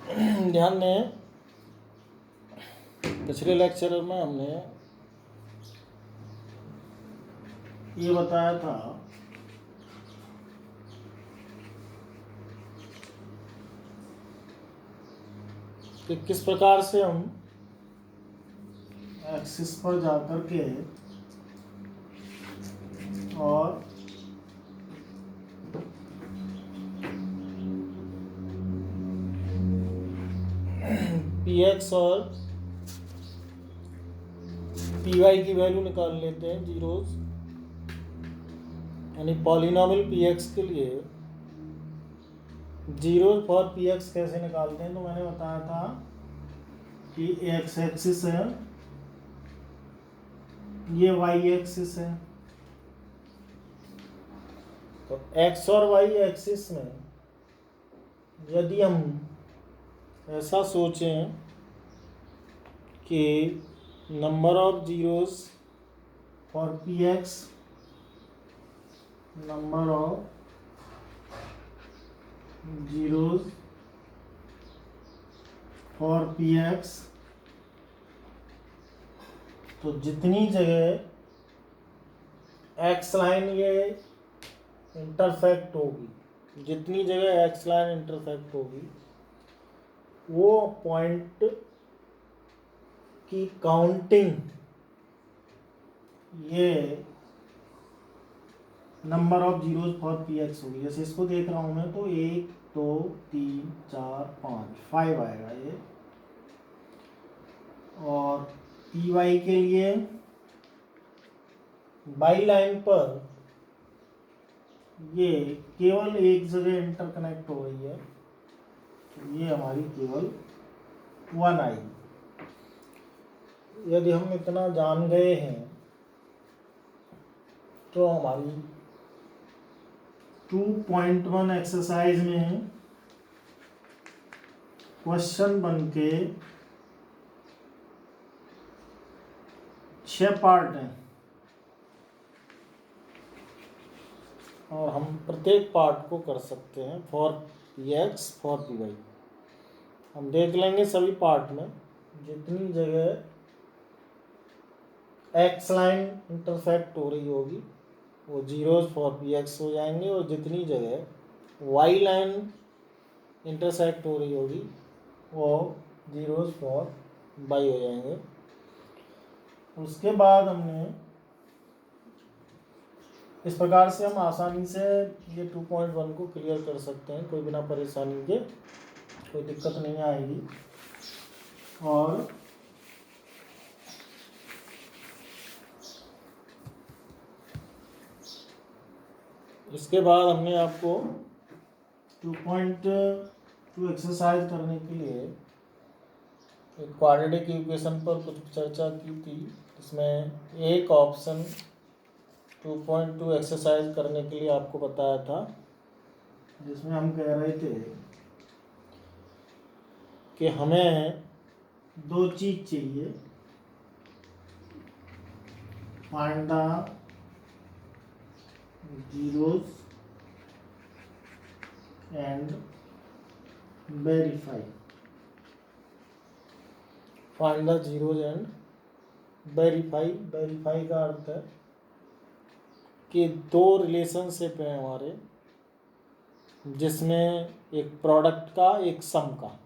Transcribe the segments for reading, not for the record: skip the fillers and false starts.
ध्यान दें, पिछले लेक्चर में हमने ये बताया था कि किस प्रकार से हम एक्सिस पर जाकर के और पी एक्स और पी वाई की वैल्यू निकाल लेते हैं जीरोस, यानी पॉलिनॉमियल पी एक्स के लिए जीरो फॉर पी एक्स कैसे निकालते हैं। तो मैंने बताया था कि एक्स एक्सिस है, ये वाई एक्सिस है। तो एक्स और वाई एक्सिस में यदि हम ऐसा सोचें कि number of zeros for p x, number of zeros for p x, तो जितनी जगह एक्स लाइन ये इंटरसेक्ट होगी, जितनी जगह एक्स लाइन इंटरसेक्ट होगी, वो पॉइंट की काउंटिंग ये number of zeros for p x होगी। जैसे इसको देख रहा हूँ मैं, तो 1 2 3 4 5 5 आएगा ये। और पी वाई के लिए बाई लाइन पर ये केवल एक जगह इंटरकनेक्ट हो रही है, तो ये हमारी केवल 1 आएगी। यदि हम इतना जान गए हैं तो हमारी 2.1 एक्सरसाइज में क्वेश्चन बन के 6 पार्ट हैं और हम प्रत्येक पार्ट को कर सकते हैं for p x for p y. हम देख लेंगे सभी पार्ट में जितनी जगह एक्स लाइन इंटरसेक्ट हो रही होगी वो जीरोस फॉर पी एक्स हो जाएंगे, और जितनी जगह वाई लाइन इंटरसेक्ट हो रही होगी वो जीरोस फॉर वाई हो जाएंगे। उसके बाद हमने इस प्रकार से हम आसानी से ये 2.1 को क्लियर कर सकते हैं, कोई बिना परेशानी के, कोई दिक्कत नहीं आएगी। और इसके बाद हमने आपको 2.2 एक्सरसाइज करने के लिए एक क्वाड्रेटिक इक्वेशन पर कुछ चर्चा की थी। इसमें एक ऑप्शन 2.2 एक्सरसाइज करने के लिए आपको बताया था, जिसमें हम कह रहे थे कि हमें दो चीज चाहिए, find the zeros and verify. Find the zeros and verify. Verify का अर्थ है कि दो रिलेशनशिप है हमारे, जिसमें एक प्रोडक्ट का एक सम का,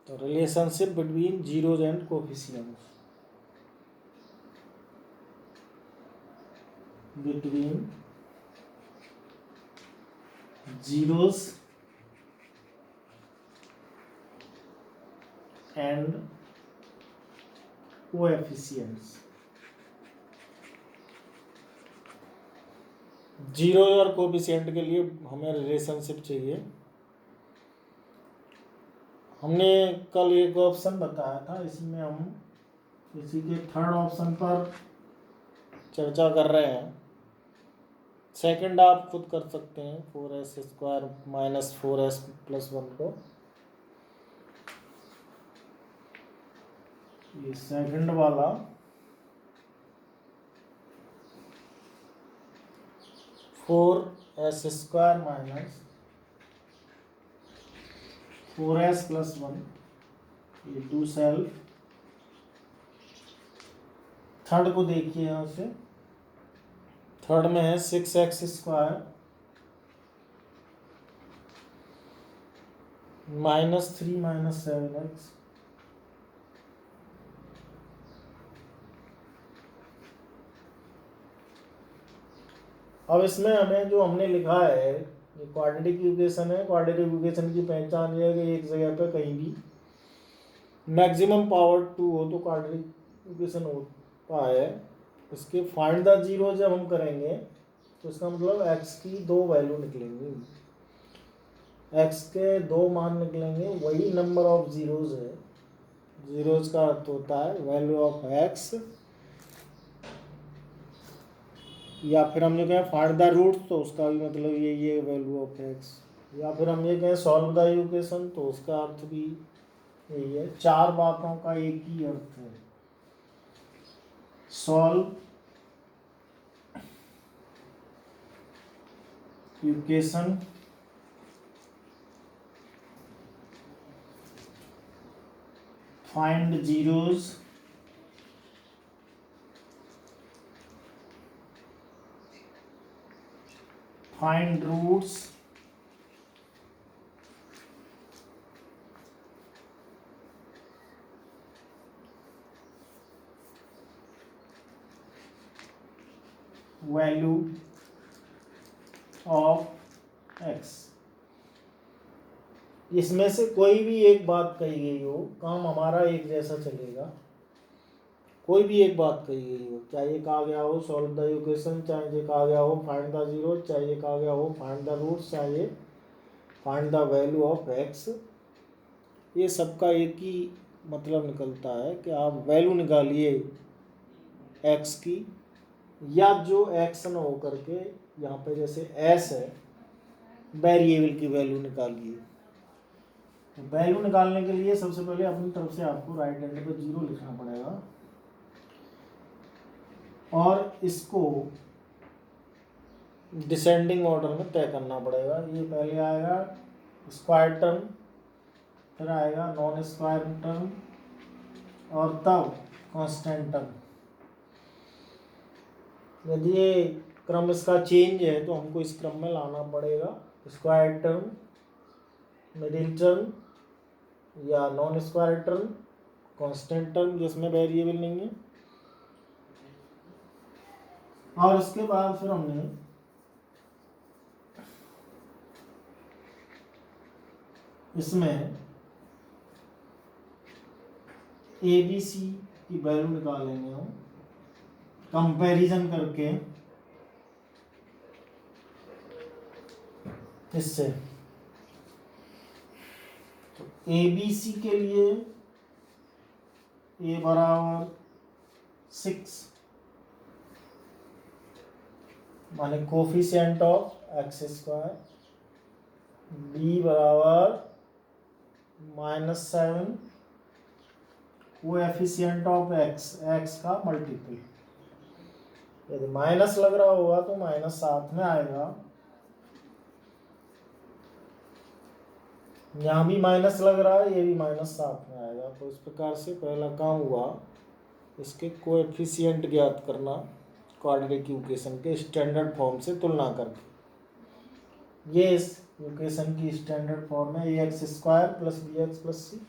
तो relationship between zeros and coefficients, between zeros and coefficients. Zero और कोफिशिएंट के लिए हमें रिलेशनशिप चाहिए। हमने कल एक ऑप्शन बताया था, इसमें हम इसी के थर्ड ऑप्शन पर चर्चा कर रहे हैं। सेकंड आप खुद कर सकते हैं, 4s² माइनस 4s प्लस 1 को। ये सेकंड वाला 4s² माइनस 4s+1 ये टू सेल्फ। थर्ड को देखिए यहाँ से, थर्ड में है 6x² -3 - 7x। अब इसमें हमें जो हमने लिखा है ये क्वाड्रेटिक इक्वेशन है। क्वाड्रेटिक इक्वेशन की पहचान ये है कि एक जगह पे कहीं भी मैक्सिमम पावर 2 हो तो क्वाड्रेटिक इक्वेशन होता है। इसके फाइंड द जीरो जब हम करेंगे तो इसका मतलब x की दो वैल्यू निकलेंगी, x के दो मान निकलेंगे, वही नंबर ऑफ जीरोज है। जीरोज का अर्थ होता है वैल्यू ऑफ x, या फिर हम ये कहें फाइंड द रूट तो उसका भी मतलब ये वैल्यू ऑफ x, या फिर हम ये कहें सॉल्व द इक्वेशन तो उसका अर्थ भी यही है। चार बातों का एक ही अर्थ है, solve equation, find zeros, find roots, value of x। इसमें से कोई भी एक बात कही गई हो, काम हमारा एक जैसा चलेगा। कोई भी एक बात कही गई हो, चाहे ये कहा गया हो सॉल्व द इक्वेशन, चाहे ये कहा गया हो फाइंड द जीरो, चाहे ये कहा गया हो फाइंड द रूट्स, चाहे ये find the value of x, ये सबका एक ही मतलब निकलता है कि आप वैल्यू निकालिए x की, या जो x न हो करके यहाँ पे जैसे s है वेरिएबल की वैल्यू निकालिए। वैल्यू निकालने के लिए सबसे पहले अपनी तरफ से आपको राइट हैंड पे 0 लिखना पड़ेगा और इसको डिसेंडिंग ऑर्डर में तय करना पड़ेगा। ये पहले आएगा स्क्वायर टर्म, फिर आएगा नॉन स्क्वायर टर्म और तब कांस्टेंट टर्म। यदि ये क्रम इसका चेंज है तो हमको इस क्रम में लाना पड़ेगा स्क्वायर टर्म, मिडिल टर्म या non square term, constant term जिसमें वेरिएबल नहीं है। और उसके बाद फिर हमने इसमें ABC की वैल्यू निकालेंगे हम कंपैरिजन करके इससे। तो ABC के लिए A बराबर 6 माने कोफिशिएंट ऑफ x², B बराबर -7 कोएफिशिएंट ऑफ x का मल्टीपल। यदि माइनस लग रहा होगा तो माइनस साथ में आएगा, यहाँ भी माइनस लग रहा है, ये भी माइनस साथ में आएगा। तो इस प्रकार से पहला काम हुआ इसके कोएफिशिएंट ज्ञात करना क्वाड्रेटिक इक्वेशन के स्टैंडर्ड फॉर्म से तुलना करके। ये इस इक्वेशन की स्टैंडर्ड फॉर्म है ax² + bx + c।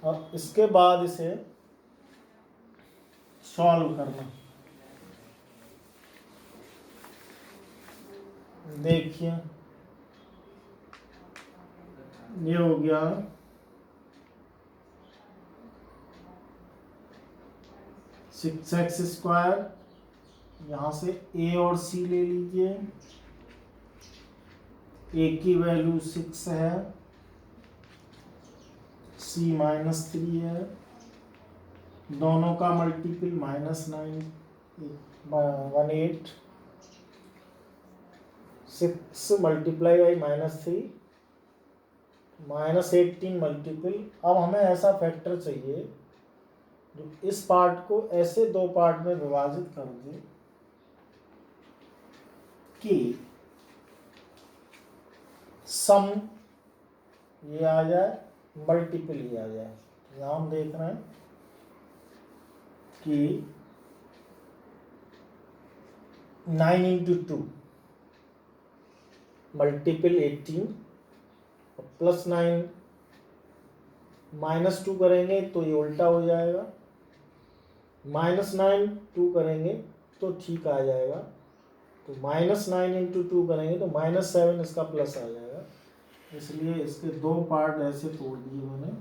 अब इसके बाद इसे सॉल्व करना। देखिए ये हो गया 6x², यहाँ से a और c ले लीजिए। a की वैल्यू 6 है, c -3 है, दोनों का मल्टीपल -9 18, 6 मल्टीप्लाई बाई -3 -18 मल्टीपल। अब हमें ऐसा फैक्टर चाहिए जो इस पार्ट को ऐसे दो पार्ट में विभाजित कर दे कि सम ये आ जाए, मल्टीपल ये आ जाए। यहाँ हम देख रहे हैं कि 9 इंटू 2 मल्टीपल 18 प्लस 9 -2 करेंगे तो ये उल्टा हो जाएगा, -9 2 करेंगे तो ठीक आ जाएगा। तो -9 इंटू 2 करेंगे तो -7 इसका प्लस आ जाएगा। इसलिए इसके दो पार्ट ऐसे तोड़ दिए मैंने,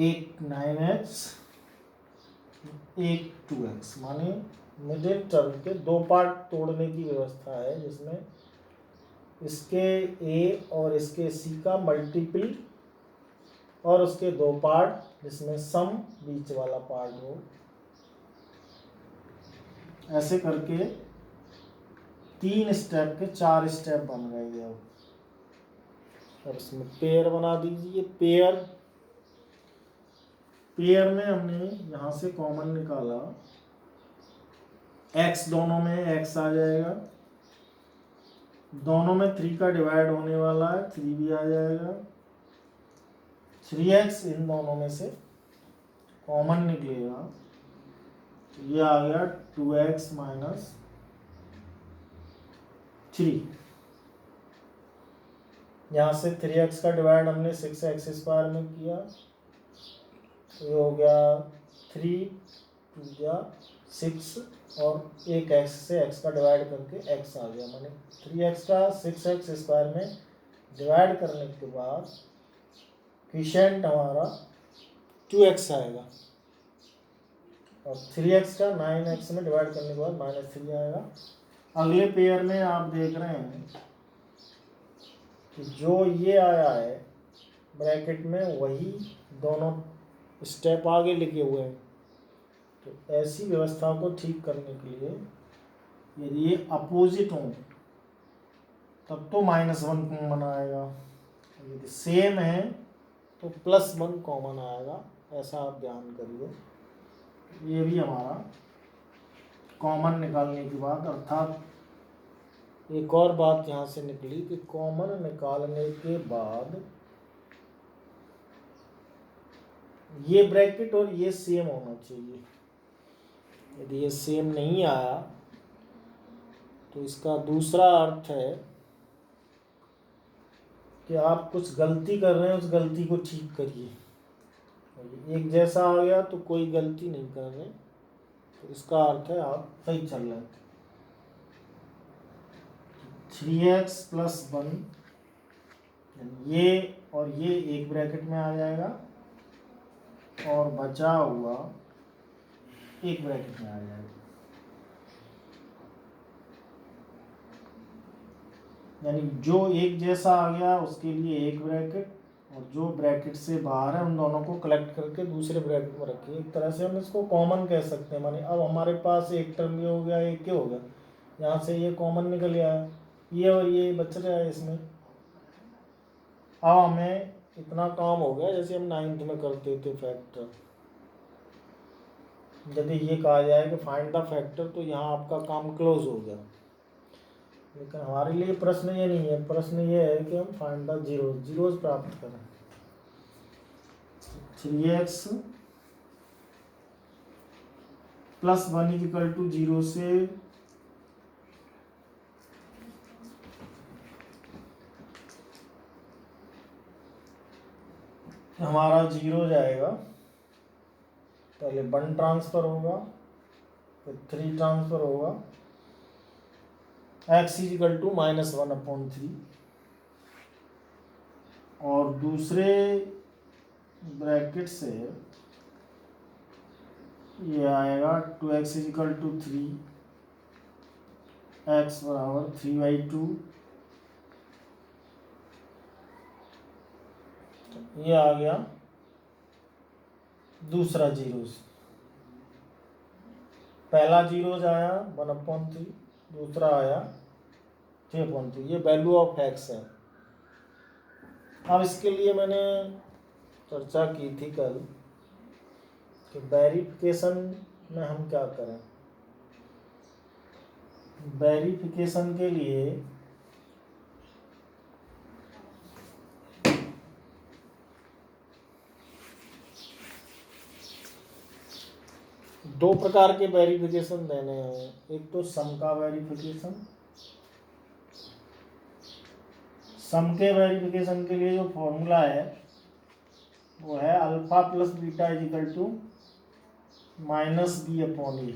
एक 9x एक 2x, माने मिडिल टर्म के दो पार्ट तोड़ने की व्यवस्था है, जिसमें इसके a और इसके c का मल्टीपल और उसके दो पार्ट जिसमें सम बीच वाला पार्ट हो। ऐसे करके 3 स्टेप के 4 स्टेप बन गए। अब इसमें पेयर बना दीजिए। पेयर में हमने यहाँ से कॉमन निकाला, x दोनों में x आ जाएगा, दोनों में 3 का डिवाइड होने वाला है, 3 भी आ जाएगा। 3x इन दोनों में से कॉमन निकलेगा, तो ये आ गया 2x माइनस 3। यहाँ से 3x का डिवाइड हमने 6x स्क्वायर में किया, तो ये हो गया 3 2 6 और एक x से x का डिवाइड करके x आ गया। माने 3x का 6x स्क्वायर में डिवाइड करने के बाद क्वोशिएंट हमारा 2x आएगा, और 3x का 9x में डिवाइड करने के बाद -3 आएगा। अगले पेयर में आप देख रहे हैं कि जो ये आया है ब्रैकेट में, वही दोनों स्टेप आगे लिखे हुए हैं। तो ऐसी व्यवस्था को ठीक करने के लिए यदि ये अपोजिट हो तब तो -1 कॉमन आएगा, यदि सेम है तो +1 कॉमन आएगा। ऐसा आप ध्यान करिए। ये भी हमारा कॉमन निकालने के बाद, अर्थात एक और बात यहाँ से निकली कि कॉमन निकालने के बाद ये ब्रैकेट और ये सेम होना चाहिए। यदि ये सेम नहीं आया तो इसका दूसरा अर्थ है कि आप कुछ गलती कर रहे हैं, उस गलती को ठीक करिए। एक जैसा आ गया तो कोई गलती नहीं कर रहे, तो इसका अर्थ है आप सही चल रहे हैं। 3x + 1 ये और ये एक ब्रैकेट में आ जाएगा, और बचा हुआ एक ब्रैकेट में आ जाएगा। यानी जो एक जैसा आ गया उसके लिए एक ब्रैकेट, और जो ब्रैकेट से बाहर है उन दोनों को कलेक्ट करके दूसरे ब्रैकेट में रखिए। एक तरह से हम इसको कॉमन कह सकते हैं। माने अब हमारे पास एक टर्म ये हो गया, एक ये हो गया, यहाँ से ये कॉमन निकल गया है, ये और ये बच रहा है इसमें। अब हमें इतना काम हो गया जैसे हम 9th में करते थे फैक्टर। यदि ये कहा जाए कि फाइंड द फैक्टर, तो यहाँ आपका काम क्लोज हो गया। लेकिन हमारे लिए प्रश्न ये नहीं है, प्रश्न ये है कि हम फाइंड द जीरोज प्राप्त करें। 3x + 1 = 0 से हमारा 0 जाएगा। पहले 1 ट्रांसफ़र होगा, फिर 3 ट्रांसफ़र होगा, x = -1/3, और दूसरे ब्रैकेट से ये आएगा 2x = 3, x = 3/2। ये आ गया दूसरा जीरोज। पहला जीरोज आया 1/3, दूसरा आया 3/2। ये वैल्यू ऑफ x है। अब इसके लिए मैंने चर्चा की थी कल कि वेरिफिकेशन में हम क्या करें। वेरिफिकेशन के लिए दो प्रकार के वेरिफिकेशन देने हैं, एक तो सम का वेरिफिकेशन। सम के वेरिफिकेशन के लिए जो फॉर्मूला है वो है alpha plus beta is equal to minus b upon a.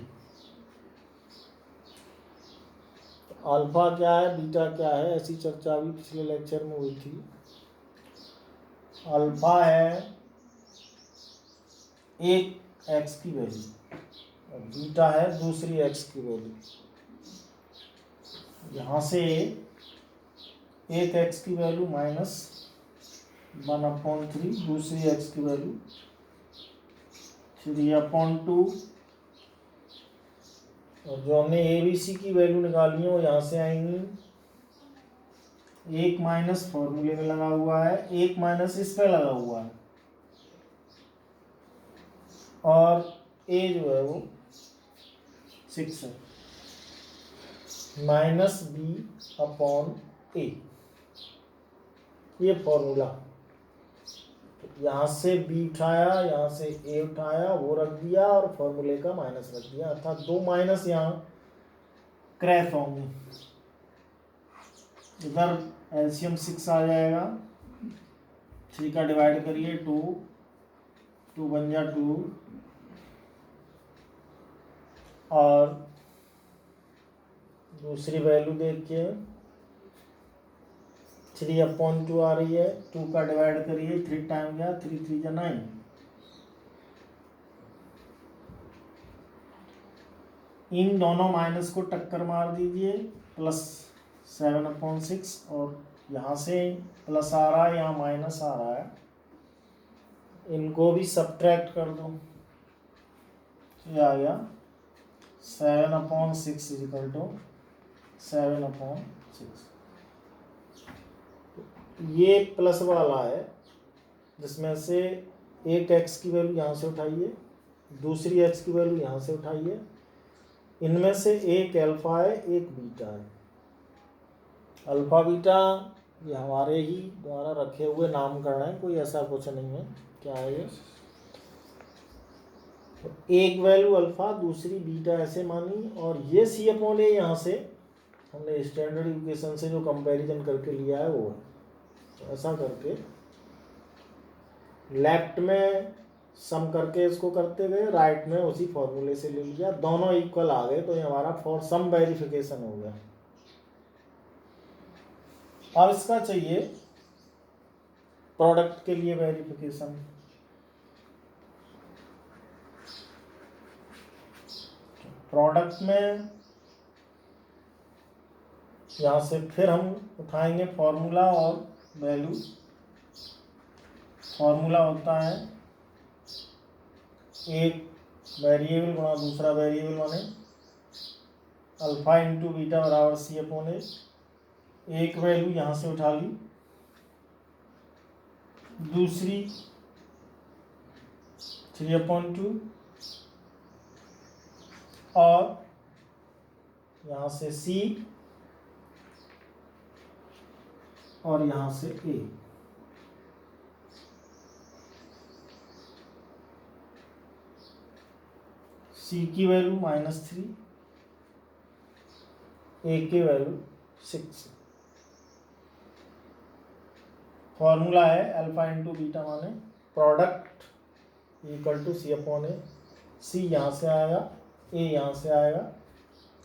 Alpha क्या है, बीटा क्या है, ऐसी चर्चा भी पिछले लेक्चर में हुई थी। अल्फा है एक एक्स की वैल्यू और बीटा है दूसरी एक्स की वैल्यू। यहाँ से एक एक्स की वैल्यू माइनस 1/3, दूसरी एक्स की वैल्यू 3/2, और जो हमने ए बी सी की वैल्यू निकाली है वो यहाँ से आएंगी। एक माइनस फॉर्मूले में लगा हुआ है, एक माइनस इस पे लगा हुआ है, और ए जो है वो 6 है, माइनस बी अपॉन ए, ये फॉर्मूला। यहाँ से बी उठाया, यहाँ से ए उठाया, वो रख दिया और फॉर्मूले का माइनस रख दिया, अर्थात दो माइनस यहाँ क्रैश होंगे। इधर एलसीएम 6 आ जाएगा, 3 का डिवाइड करिए 2, 2 बन जा 2, और दूसरी वैल्यू देखिए 3/2 आ रही है, 2 का डिवाइड करिए, 3 टाइम गया, 3 3 जा 9, इन दोनों माइनस को टक्कर मार दीजिए, प्लस 7/6, और यहाँ से प्लस आ रहा है, यहाँ माइनस आ रहा है, इनको भी सब्ट्रैक्ट कर दो, ये आ गया 7/6 इज इक्वल टू 7/6। ये प्लस वाला है जिसमें से एक एक्स की वैल्यू यहाँ से उठाइए, दूसरी एक्स की वैल्यू यहाँ से उठाइए, इनमें से एक अल्फा है एक बीटा है। अल्फा बीटा ये हमारे ही द्वारा रखे हुए नामकरण है, कोई ऐसा कुछ नहीं है। क्या है ये, एक वैल्यू अल्फा दूसरी बीटा ऐसे मानी, और ये सी अपॉन ए यहाँ से हमने स्टैंडर्ड इक्वेशन से जो कंपैरिजन करके लिया है वो है। तो ऐसा करके लेफ्ट में सम करके इसको करते गए, राइट में उसी फॉर्मूले से ले लिया, दोनों इक्वल आ गए, तो ये हमारा फॉर सम वेरिफिकेशन हो गया। अब इसका चाहिए प्रोडक्ट के लिए वेरिफिकेशन। प्रोडक्ट में यहाँ से फिर हम उठाएंगे फॉर्मूला और वैल्यू। फॉर्मूला होता है एक वेरिएबल गुणा दूसरा वेरिएबल, माने अल्फा इंटू बीटा बराबर सी अपॉन ए। एक वैल्यू यहाँ से उठा ली, दूसरी 3/2, और यहाँ से सी और यहाँ से ए। सी की वैल्यू -3, ए की वैल्यू 6। फॉर्मूला है अल्फा इंटू बीटा, माने product equal to C upon A. C यहाँ से आएगा, ए यहाँ से आएगा,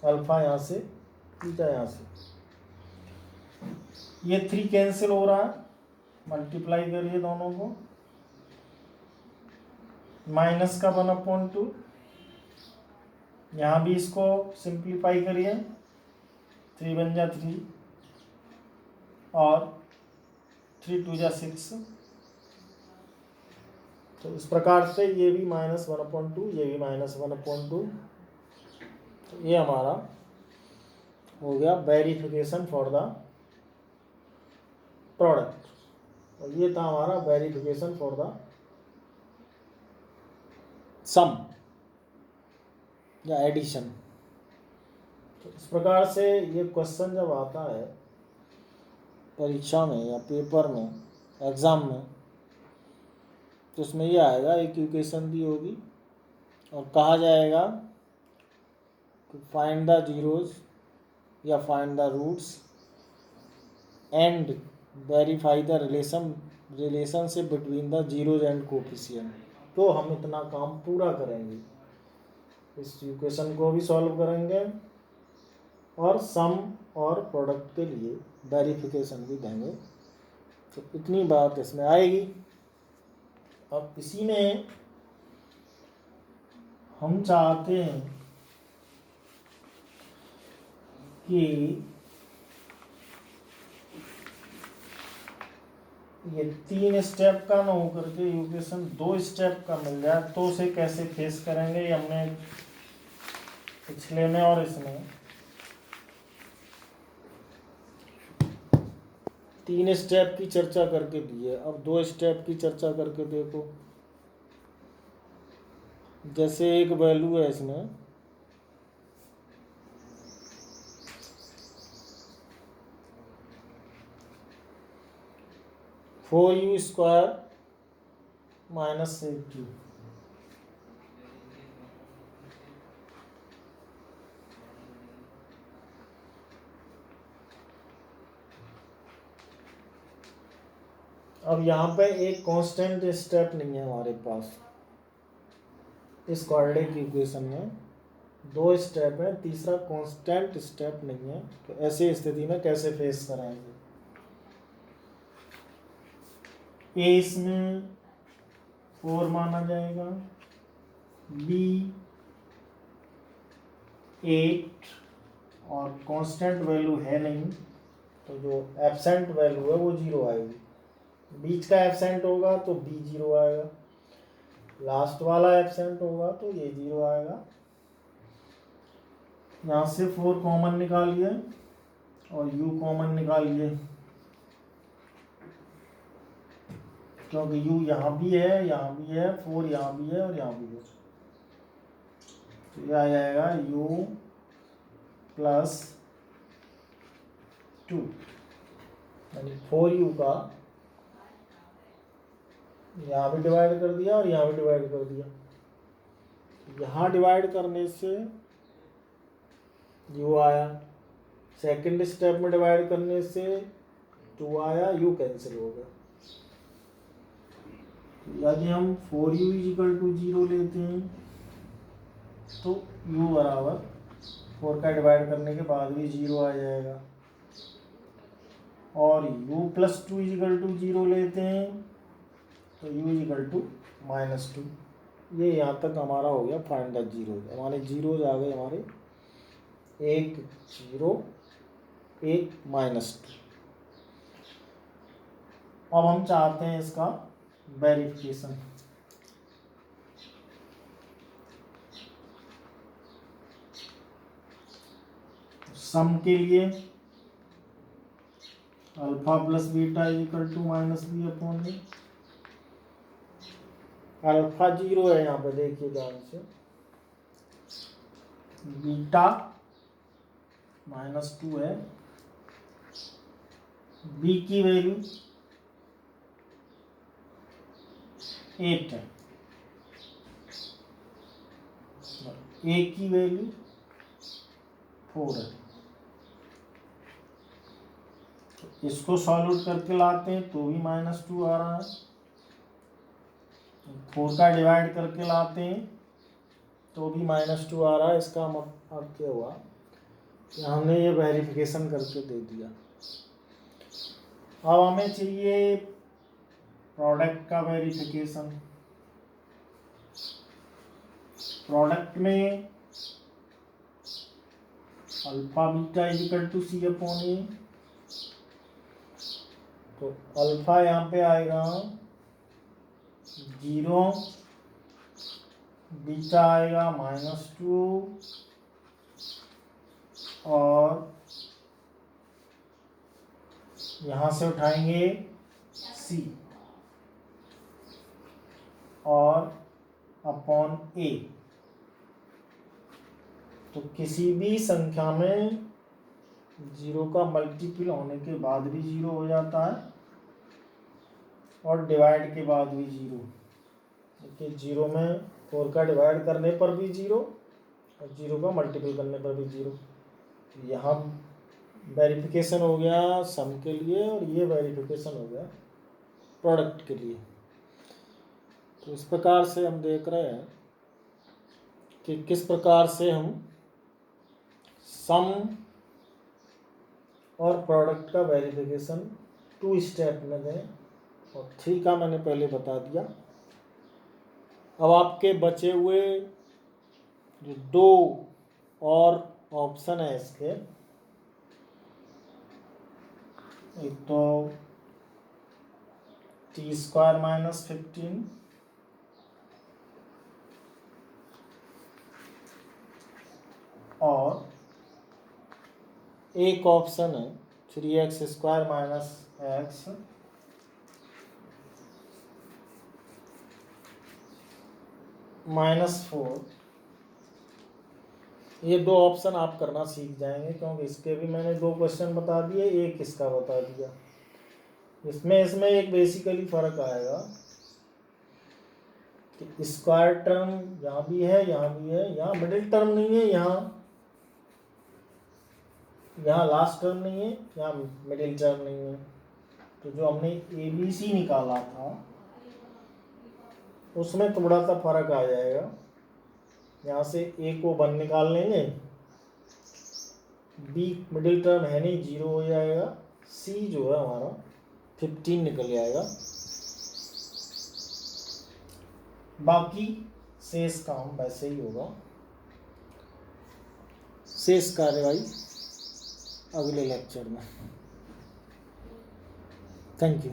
अल्फा यहाँ से, बीटा यहाँ से। ये 3 कैंसिल हो रहा है, मल्टीप्लाई करिए दोनों को, माइनस का 1/2, यहाँ भी इसको सिंप्लीफाई करिए, 3 बन जा 3, और 3 2 जा 6। तो इस प्रकार से ये भी -1/2, ये भी -1/2। तो ये हमारा हो गया वेरिफिकेशन फॉर द प्रोडक्ट, और ये था हमारा वेरिफिकेशन फॉर द सम या एडिशन। तो इस प्रकार से ये क्वेश्चन जब आता है परीक्षा में या पेपर में, एग्ज़ाम में, तो उसमें ये आएगा, एक इक्वेशन दी होगी और कहा जाएगा फाइंड द जीरोज या find the roots and verify the relationship between the zeros and coefficient. तो हम इतना काम पूरा करेंगे, इस इक्वेशन को भी सॉल्व करेंगे और सम और प्रोडक्ट के लिए वेरिफिकेशन भी देंगे। तो इतनी बात इसमें आएगी। अब इसी में हम चाहते हैं कि ये 3 स्टेप का ना होकर के इक्वेशन 2 स्टेप का मिल जाए, तो उसे कैसे फेस करेंगे ये हमने पिछले में और इसमें 3 स्टेप की चर्चा करके दी है। अब 2 स्टेप की चर्चा करके देखो। जैसे एक वैल्यू है इसमें 4u² माइनस 8u। अब यहाँ पे एक कांस्टेंट स्टेप नहीं है हमारे पास, इस क्वाड्रेटिक इक्वेशन में 2 स्टेप है, तीसरा कांस्टेंट स्टेप नहीं है। तो ऐसी स्थिति में कैसे फेस करेंगे? ए इसमें 4 माना जाएगा, बी 8 और कांस्टेंट वैल्यू है नहीं, तो जो एब्सेंट वैल्यू है वो 0 आएगी। बीच का एब्सेंट होगा तो बी 0 आएगा, लास्ट वाला एब्सेंट होगा तो ये 0 आएगा। यहाँ से 4 कॉमन निकालिए और u कॉमन निकालिए, क्योंकि u यहाँ भी है, यहाँ भी है, 4 यहाँ भी है और यहाँ भी है। तो यह आ जाएगा u प्लस 2, यानी 4u का यहाँ भी डिवाइड कर दिया और यहाँ भी डिवाइड कर दिया। यहाँ डिवाइड करने से u आया, सेकंड स्टेप में डिवाइड करने से 2 आया, u कैंसिल हो गया। यदि हम 4u = 0 लेते हैं तो u बराबर 4 का डिवाइड करने के बाद भी 0 आ जाएगा, और u + 2 = 0 लेते हैं तो u = -2। ये यहाँ तक हमारा हो गया फाइंड द जीरोज। हमारे जीरोज आ गए, हमारे 1 0 1 -2। अब हम चाहते हैं इसका वेरिफिकेशन। सम के लिए alpha plus beta -b/a। Alpha 0 है यहाँ पे, देखिए ध्यान से, बीटा -2 है, बी की वैल्यू 8 है, ए की वैल्यू 4 है। इसको सॉल्व करके लाते हैं तो भी -2 आ रहा है, 4 का डिवाइड करके लाते हैं तो भी -2 आ रहा है। इसका मतलब क्या हुआ कि हमने ये वेरिफिकेशन करके दे दिया। अब हमें चाहिए प्रोडक्ट का वेरिफिकेशन। प्रोडक्ट में अल्फा बीटा = c/a, तो अल्फा यहाँ पे आएगा 0, बीटा आएगा -2 और यहाँ से उठाएंगे c और अपॉन a। तो किसी भी संख्या में 0 का मल्टीपल होने के बाद भी 0 हो जाता है और डिवाइड के बाद भी 0। कि 0 में 4 का डिवाइड करने पर भी 0 और 0 का मल्टीपल करने पर भी 0। तो यहाँ वेरिफिकेशन हो गया सम के लिए और ये वेरिफिकेशन हो गया प्रोडक्ट के लिए। तो इस प्रकार से हम देख रहे हैं कि किस प्रकार से हम सम और प्रोडक्ट का वेरिफिकेशन 2 स्टेप में दें, और 3 का मैंने पहले बता दिया। अब आपके बचे हुए जो 2 और ऑप्शन है इसके, एक तो t² - 15 और एक ऑप्शन है 3x² - x -4। ये 2 ऑप्शन आप करना सीख जाएंगे, क्योंकि इसके भी मैंने 2 क्वेश्चन बता दिए, एक इसका बता दिया। इसमें एक बेसिकली फर्क आएगा कि स्क्वायर टर्म यहाँ भी है, यहाँ भी है, यहाँ मिडिल टर्म नहीं है, यहाँ लास्ट टर्म नहीं है, यहाँ मिडिल टर्म नहीं है। तो जो हमने ABC निकाला था उसमें थोड़ा सा फर्क आ जाएगा। यहाँ से A को 1 निकाल लेंगे, B मिडिल टर्म है नहीं, 0 हो जाएगा, C जो है हमारा 15 निकल जाएगा। बाकी शेष काम वैसे ही होगा। शेष कार्यवाही अगले लेक्चर में। Thank you.